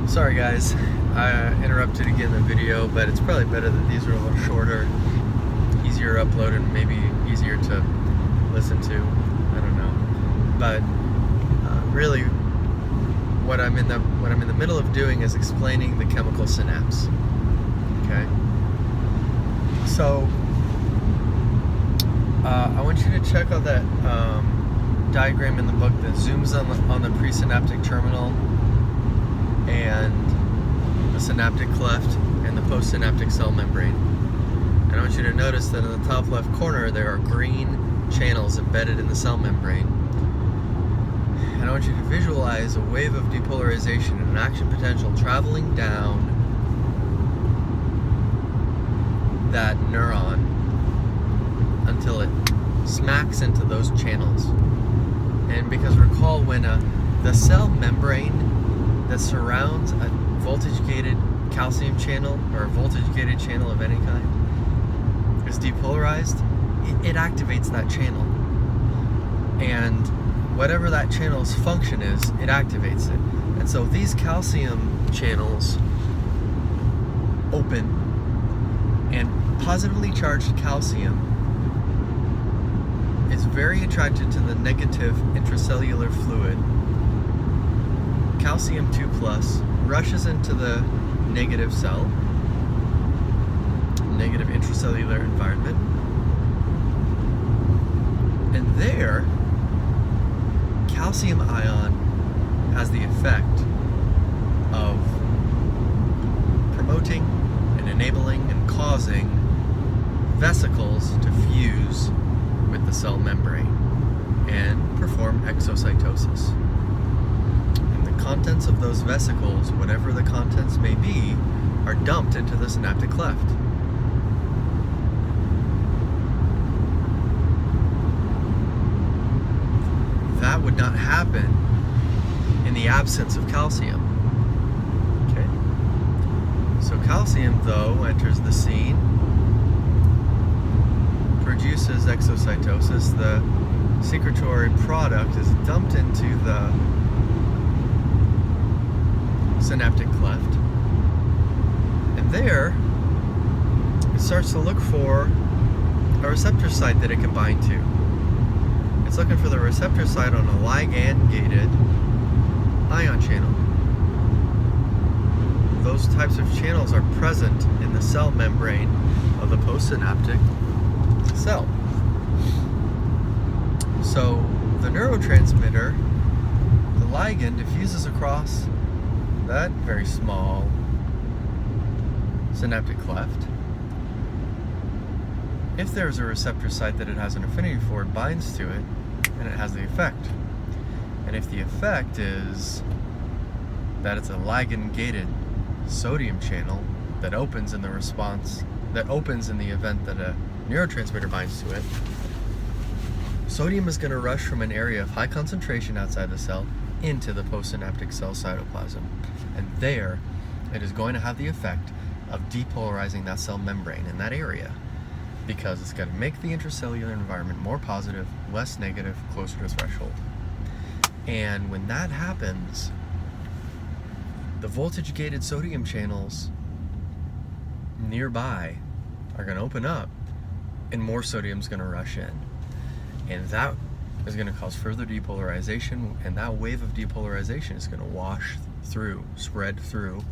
Sorry guys, I interrupted again the video, but it's probably better that these are a little shorter, easier to upload, and maybe easier to listen to. I don't know, but really, what I'm in the middle of doing is explaining the chemical synapse. Okay, so I want you to check out that diagram in the book that zooms on the presynaptic terminal and the synaptic cleft and the postsynaptic cell membrane. And I want you to notice that in the top left corner there are green channels embedded in the cell membrane. And I want you to visualize a wave of depolarization and an action potential traveling down that neuron until it smacks into those channels. And because recall, when the cell membrane that surrounds a voltage-gated calcium channel or a voltage-gated channel of any kind is depolarized, it activates that channel. And whatever that channel's function is, it activates it. And so these calcium channels open, and positively charged calcium is very attracted to the negative intracellular fluid. Calcium 2 plus rushes into the negative cell, negative intracellular environment, and there calcium ion has the effect of promoting and enabling and causing vesicles to fuse with the cell membrane and perform exocytosis. And the contents of those vesicles, whatever the contents may be, are dumped into the synaptic cleft. That would not happen in the absence of calcium. Okay? So calcium, though, enters the scene, produces exocytosis. The secretory product is dumped into the synaptic cleft, and there it starts to look for a receptor site that it can bind to. It's looking for the receptor site on a ligand-gated ion channel. Those types of channels are present in the cell membrane of the postsynaptic cell. So the neurotransmitter, the ligand, diffuses across that very small synaptic cleft. If there's a receptor site that it has an affinity for, it binds to it, and it has the effect. And if the effect is that it's a ligand-gated sodium channel that opens in the response, that opens in the event that a neurotransmitter binds to it, sodium is going to rush from an area of high concentration outside the cell into the postsynaptic cell cytoplasm. And there, it is going to have the effect of depolarizing that cell membrane in that area, because it's going to make the intracellular environment more positive, less negative, closer to threshold. And when that happens, the voltage-gated sodium channels nearby are going to open up, and more sodium is going to rush in. And that is going to cause further depolarization, and that wave of depolarization is going to wash through, spread through,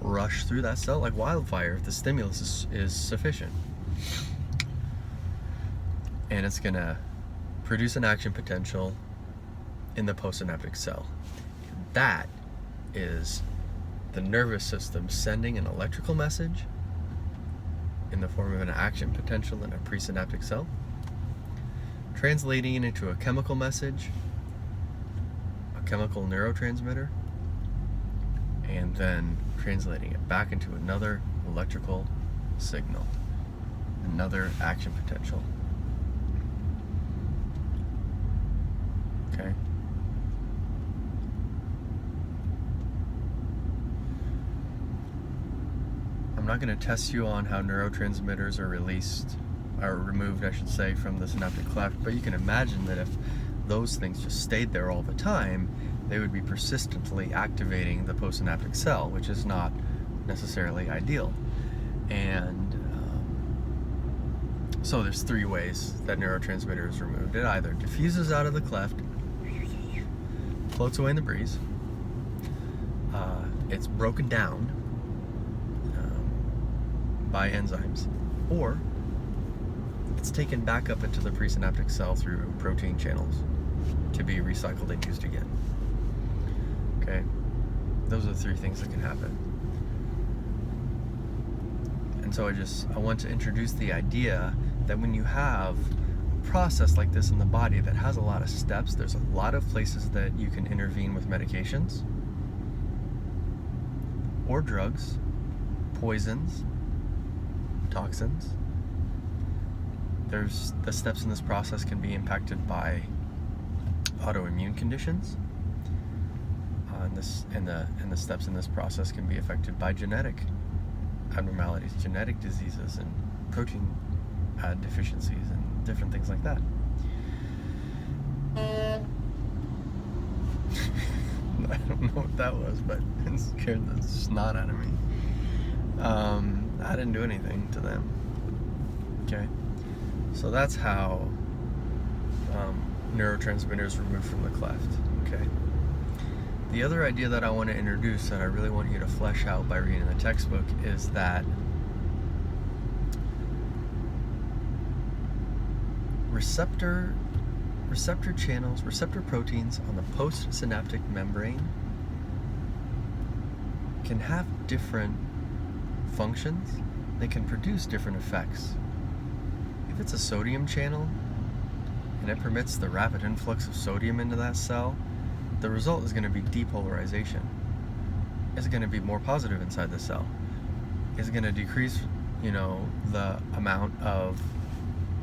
rush through that cell like wildfire if the stimulus is sufficient. And it's going to produce an action potential in the postsynaptic cell. That is the nervous system sending an electrical message in the form of an action potential in a presynaptic cell, translating it into a chemical message, a chemical neurotransmitter, and then translating it back into another electrical signal, another action potential. Okay? I'm not going to test you on how neurotransmitters are released, or removed, I should say, from the synaptic cleft, but you can imagine that if those things just stayed there all the time, they would be persistently activating the postsynaptic cell, which is not necessarily ideal. And so there's 3 ways that neurotransmitter is removed. It either diffuses out of the cleft, floats away in the breeze, it's broken down by enzymes, or it's taken back up into the presynaptic cell through protein channels to be recycled and used again. Okay, those are the 3 things that can happen. And so I want to introduce the idea that when you have a process like this in the body that has a lot of steps, there's a lot of places that you can intervene with medications or drugs, poisons, toxins. There's the steps in this process can be impacted by autoimmune conditions, and the steps in this process can be affected by genetic abnormalities, genetic diseases, and protein deficiencies, and different things like that. I don't know what that was, but it scared the snot out of me. I didn't do anything to them. Okay, so that's how neurotransmitters removed from the cleft. Okay. The other idea that I want to introduce, that I really want you to flesh out by reading the textbook, is that receptor channels, receptor proteins on the postsynaptic membrane can have different functions. They can produce different effects. If it's a sodium channel and it permits the rapid influx of sodium into that cell, the result is going to be depolarization. It's going to be more positive inside the cell. It's going to decrease, the amount of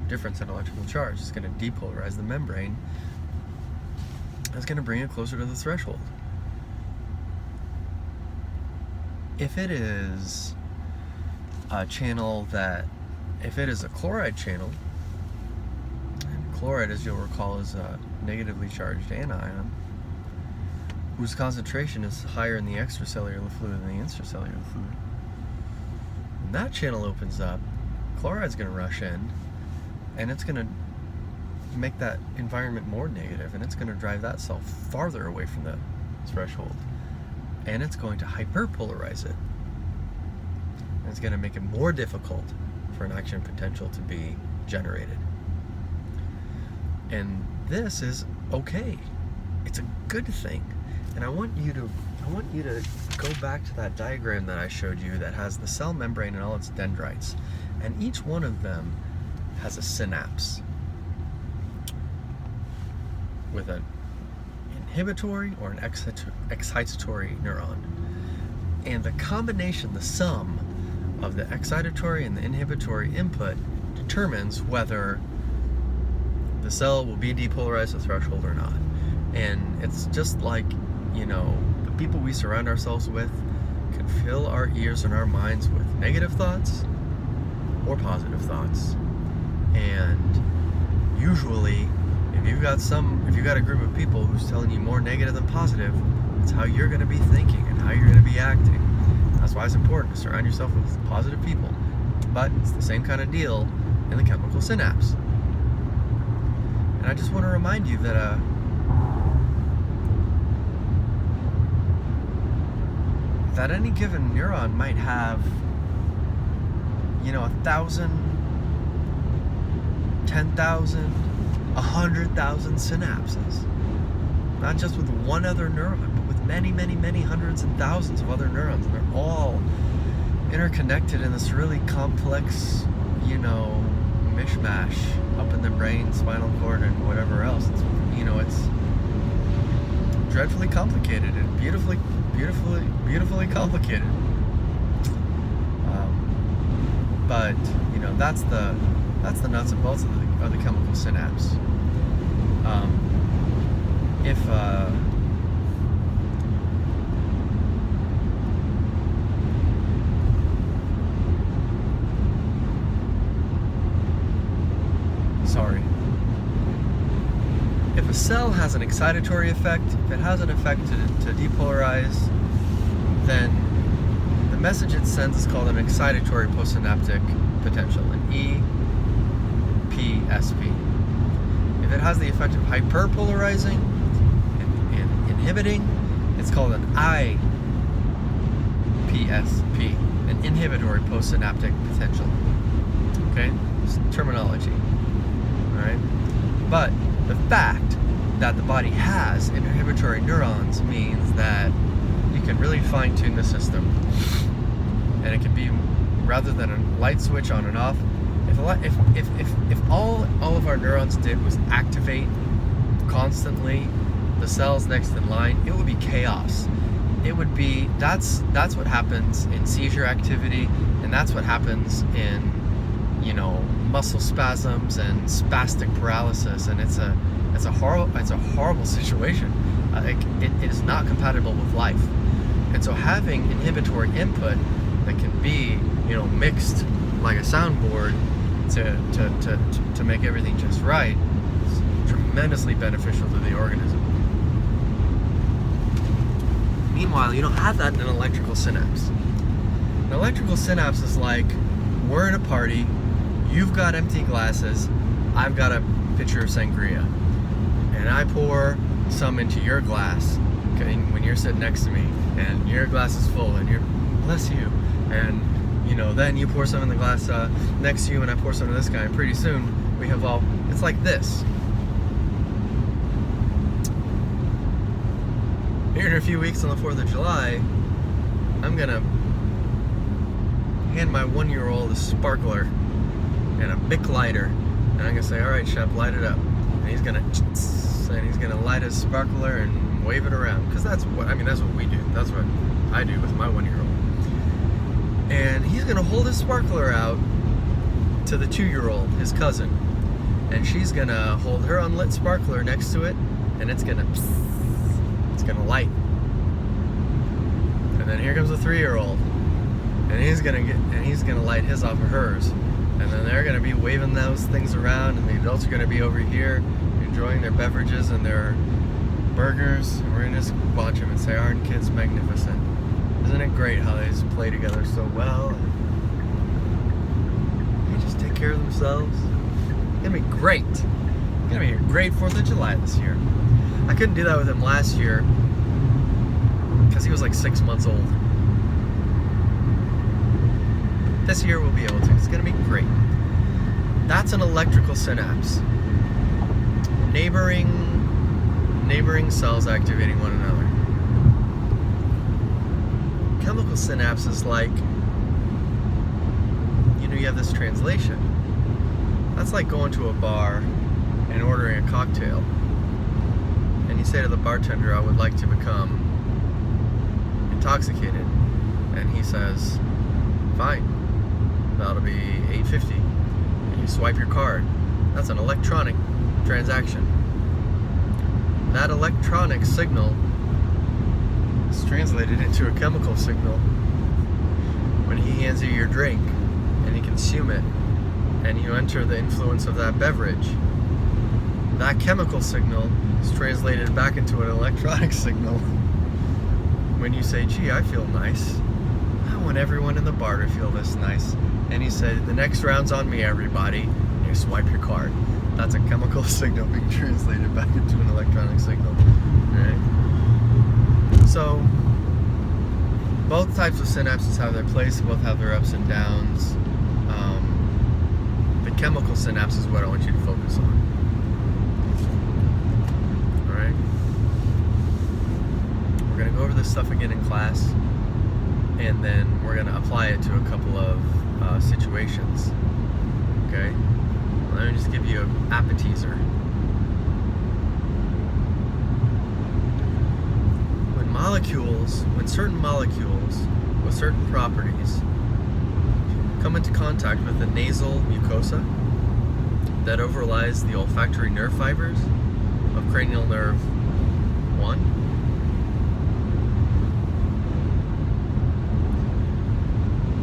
difference in electrical charge. It's going to depolarize the membrane. It's going to bring it closer to the threshold. If it is a channel if it is a chloride channel, and chloride, as you'll recall, is a negatively charged anion, whose concentration is higher in the extracellular fluid than the intracellular fluid. When that channel opens up, chloride's going to rush in, and it's going to make that environment more negative, and it's going to drive that cell farther away from the threshold, and it's going to hyperpolarize it. And it's going to make it more difficult for an action potential to be generated. And this is okay. It's a good thing. And I want you to go back to that diagram that I showed you that has the cell membrane and all its dendrites. And each one of them has a synapse with an inhibitory or an excitatory neuron. And the combination, the sum of the excitatory and the inhibitory input determines whether the cell will be depolarized at threshold or not. And it's just like, the people we surround ourselves with can fill our ears and our minds with negative thoughts or positive thoughts. And usually, if you've got a group of people who's telling you more negative than positive, it's how you're going to be thinking and how you're going to be acting. That's why it's important to surround yourself with positive people. But it's the same kind of deal in the chemical synapse. And I just want to remind you that that any given neuron might have 1,000, 10,000, 100,000 synapses. Not just with one other neuron, but with many, many, many hundreds and thousands of other neurons. And they're all interconnected in this really complex, mishmash up in the brain, spinal cord, and whatever else. It's dreadfully complicated and beautifully complicated. But that's the nuts and bolts of the chemical synapse. If a cell has an excitatory effect, if it has an effect to depolarize, then the message it sends is called an excitatory postsynaptic potential, an EPSP. If it has the effect of hyperpolarizing and inhibiting, it's called an IPSP, an inhibitory postsynaptic potential. Okay? It's terminology. Alright? But the fact that the body has inhibitory neurons means that you can really fine-tune the system. And it can be, rather than a light switch on and off, if all of our neurons did was activate constantly the cells next in line, it would be chaos. It would be, that's what happens in seizure activity, and that's what happens in, muscle spasms and spastic paralysis, and it's a horrible situation. It is not compatible with life. And so having inhibitory input that can be, mixed like a soundboard to make everything just right is tremendously beneficial to the organism. Meanwhile, you don't have that in an electrical synapse. An electrical synapse is like, we're in a party, you've got empty glasses, I've got a pitcher of sangria, and I pour some into your glass, okay, when you're sitting next to me, and your glass is full, and bless you, and then you pour some in the glass next to you, and I pour some to this guy, and pretty soon we have it's like this. Here in a few weeks on the 4th of July, I'm gonna hand my 1-year-old a sparkler and a Bic lighter, and I'm gonna say, "All right, Shep, light it up." And he's gonna light his sparkler and wave it around, because that's what we do. That's what I do with my 1-year-old. And he's gonna hold his sparkler out to the 2-year-old, his cousin, and she's gonna hold her unlit sparkler next to it, and it's gonna light. And then here comes the 3-year-old, and he's gonna light his off of hers, and then they're gonna be waving those things around, and the adults are gonna be over here enjoying their beverages and their burgers, and we're gonna just watch them and say, "Aren't kids magnificent? Isn't it great how they just play together so well? And they just take care of themselves." It's gonna be great. It's gonna be a great 4th of July this year. I couldn't do that with him last year because he was like 6 months old. This year we'll be able to. It's gonna be great. That's an electrical synapse. Neighboring cells activating one another. Chemical synapse is like, you have this translation. That's like going to a bar and ordering a cocktail. And you say to the bartender, "I would like to become intoxicated." And he says, "Fine, that'll be $8.50. And you swipe your card. That's an electronic transaction. That electronic signal is translated into a chemical signal when he hands you your drink and you consume it and you enter the influence of that beverage. That chemical signal is translated back into an electronic signal when you say, "Gee, I feel nice. I want everyone in the bar to feel this nice." And you say, "The next round's on me, everybody." And you swipe your card. That's a chemical signal being translated back into an electronic signal. Right? So, both types of synapses have their place, both have their ups and downs. The chemical synapse is what I want you to focus on. Alright? We're going to go over this stuff again in class, and then we're going to apply it to a couple of situations. Okay? Let me just give you an appetizer. When certain molecules with certain properties come into contact with the nasal mucosa that overlies the olfactory nerve fibers of cranial nerve 1,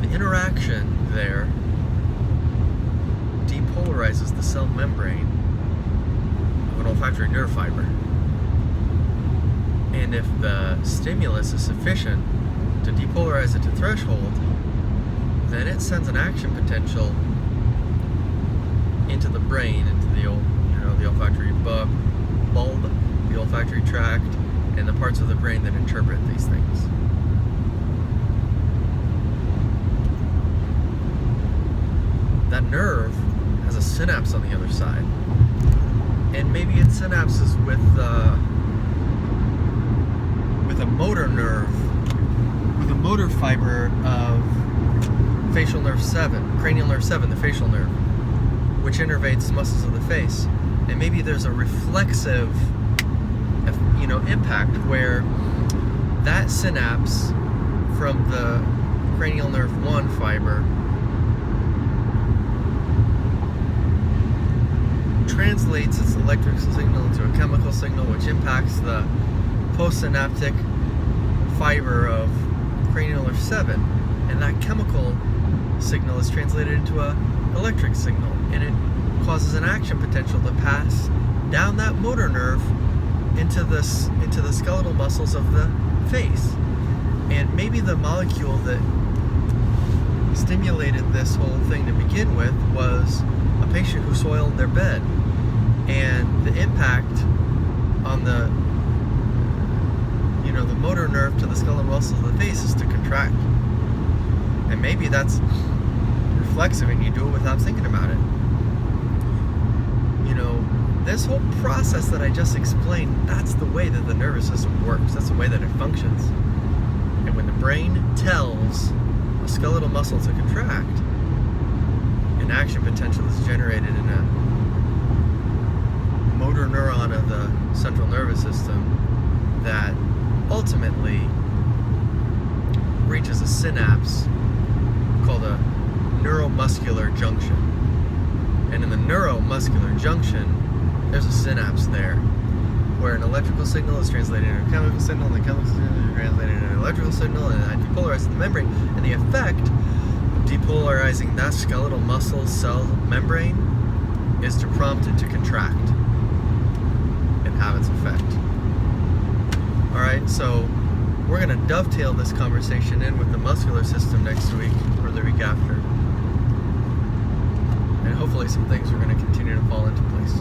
the interaction there depolarizes the cell membrane of an olfactory nerve fiber. And if the stimulus is sufficient to depolarize it to threshold, then it sends an action potential into the brain, into the the olfactory bulb, the olfactory tract, and the parts of the brain that interpret these things. That nerve has a synapse on the other side, and maybe it synapses with a motor nerve, with a motor fiber of facial nerve 7, cranial nerve 7, the facial nerve, which innervates muscles of the face. And maybe there's a reflexive, impact where that synapse from the cranial nerve 1 fiber translates its electrical signal into a chemical signal, which impacts the postsynaptic fiber of cranial nerve 7, and that chemical signal is translated into an electric signal, and it causes an action potential to pass down that motor nerve into the skeletal muscles of the face. And maybe the molecule that stimulated this whole thing to begin with was a patient who soiled their bed, and the impact on the the motor nerve to the skeletal muscles of the face is to contract. And maybe that's reflexive and you do it without thinking about it. This whole process that I just explained, that's the way that the nervous system works. That's the way that it functions. And when the brain tells a skeletal muscle to contract, an action potential is generated in a motor neuron of the central nervous system that ultimately reaches a synapse called a neuromuscular junction. And in the neuromuscular junction, there's a synapse there where an electrical signal is translated into a chemical signal, and the chemical signal is translated into an electrical signal, and that depolarizes the membrane. And the effect of depolarizing that skeletal muscle cell membrane is to prompt it to contract and have its effect. Alright, so we're going to dovetail this conversation in with the muscular system next week or the week after. And hopefully some things are going to continue to fall into place.